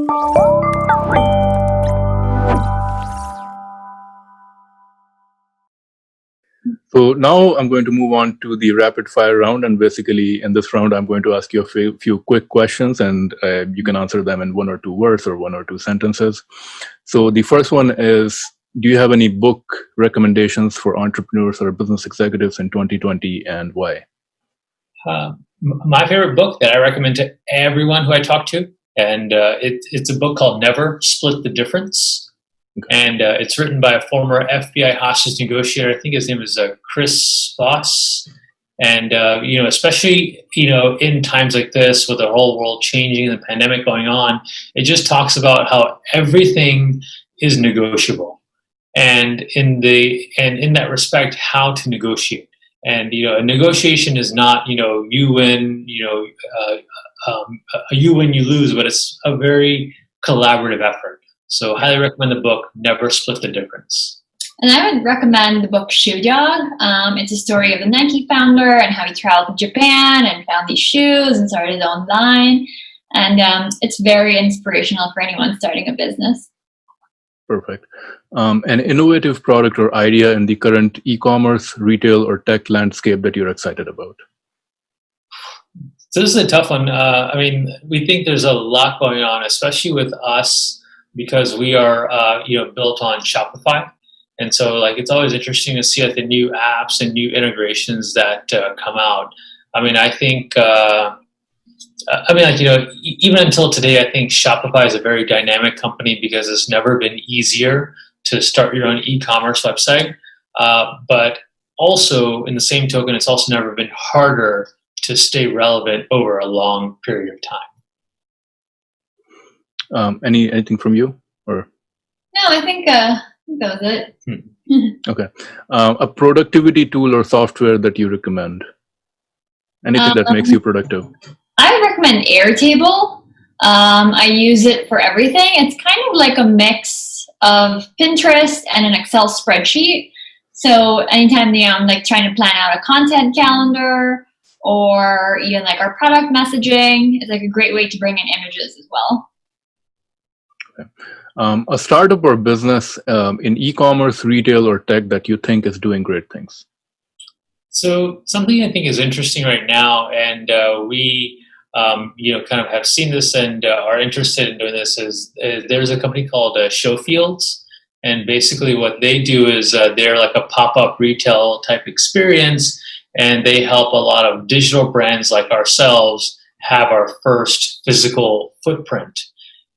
So now I'm going to move on to the rapid fire round. And basically in this round, I'm going to ask you a few quick questions and you can answer them in 1 or 2 words or 1 or 2 sentences. So the first one is, do you have any book recommendations for entrepreneurs or business executives in 2020 and why? My favorite book that I recommend to everyone who I talk to, and it's a book called Never Split the Difference. Okay. And it's written by a former FBI hostage negotiator. I think his name is Kish Vasnani. And, especially, in times like this with the whole world changing, the pandemic going on, it just talks about how everything is negotiable. And in that respect, how to negotiate. And, a negotiation is not, you win, you win, you lose, but it's a very collaborative effort. So I highly recommend the book, Never Split the Difference. And I would recommend the book Shoe Dog. It's a story of the Nike founder and how he traveled to Japan and found these shoes and started his own line. And it's very inspirational for anyone starting a business. Perfect. An innovative product or idea in the current e-commerce, retail, or tech landscape that you're excited about? So this is a tough one. We think there's a lot going on, especially with us, because we are, built on Shopify. And so it's always interesting to see the new apps and new integrations that come out. I think, even until today, I think Shopify is a very dynamic company because it's never been easier to start your own e-commerce website. But also, in the same token, it's also never been harder to stay relevant over a long period of time. Anything from you, or? No, I think that was it. Okay. A productivity tool or software that you recommend? Anything that makes you productive? I would recommend Airtable. I use it for everything. It's kind of like a mix of Pinterest and an Excel spreadsheet. So anytime I'm trying to plan out a content calendar or even our product messaging, it's a great way to bring in images as well. Okay. A startup or business in e-commerce, retail, or tech that you think is doing great things? So something I think is interesting right now, and we kind of have seen this and are interested in doing this, is there's a company called Showfields. And basically what they do is they're like a pop-up retail type experience, and they help a lot of digital brands like ourselves have our first physical footprint.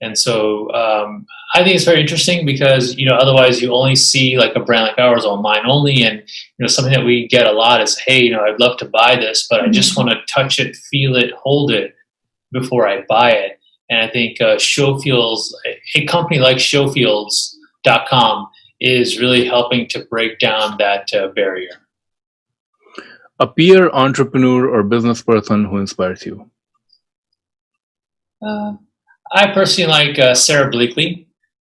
And so I think it's very interesting because, otherwise you only see a brand like ours online only. And, something that we get a lot is, hey, I'd love to buy this, but I just want to touch it, feel it, hold it before I buy it. And I think Showfields, a company like Showfields.com is really helping to break down that barrier. A peer entrepreneur or business person who inspires you? I personally like Sarah Bleakley,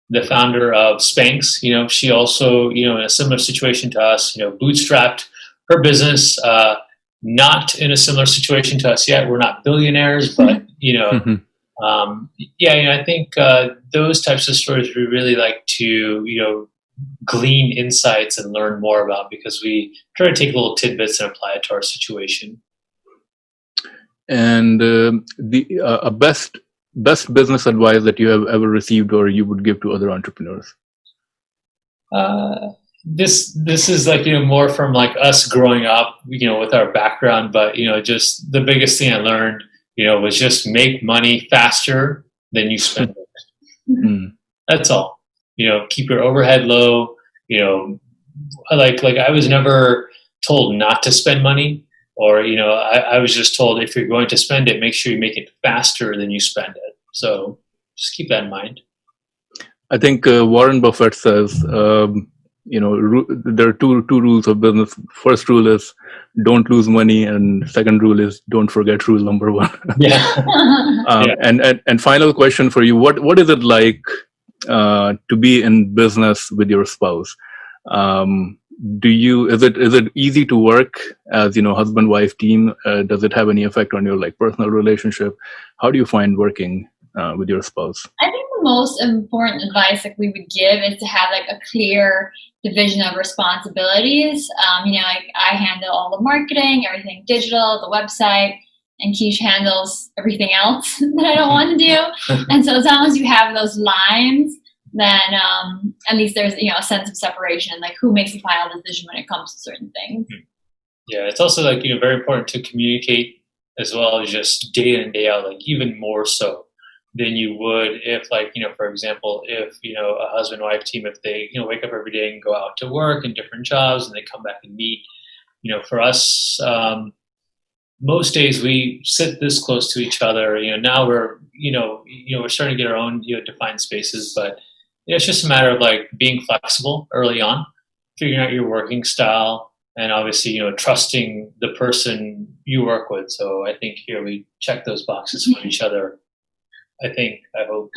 the founder of Spanx. She also, in a similar situation to us, bootstrapped her business, not in a similar situation to us yet. We're not billionaires, but, I think those types of stories we really like to, glean insights and learn more about because we try to take little tidbits and apply it to our situation. And a best business advice that you have ever received or you would give to other entrepreneurs? This is more from us growing up, with our background, but just the biggest thing I learned, was just make money faster than you spend it. Mm-hmm. That's all. Keep your overhead low. I was never told not to spend money, or I was just told if you're going to spend it, make sure you make it faster than you spend it. So just keep that in mind. I think Warren Buffett says, there are two rules of business. First rule is don't lose money, and second rule is don't forget rule number 1. Yeah. And final question for you: What is it like to be in business with your spouse? Is it easy to work as husband-wife team? Does it have any effect on your personal relationship? How do you find working with your spouse? I think the most important advice like we would give is to have like a clear division of responsibilities. Like I handle all the marketing, everything digital, the website, and Kish handles everything else that I don't want to do. And so as long as you have those lines, then at least there's a sense of separation, like who makes the final decision when it comes to certain things. Yeah, it's also like very important to communicate as well as just day in and day out, like even more so than you would if, like, for example, if a husband-wife team, if they wake up every day and go out to work in different jobs and they come back and meet. For us, most days we sit this close to each other. Now we're we're starting to get our own defined spaces, but it's just a matter of like being flexible early on, figuring out your working style, and obviously trusting the person you work with. So I think here we check those boxes for each other. I hope.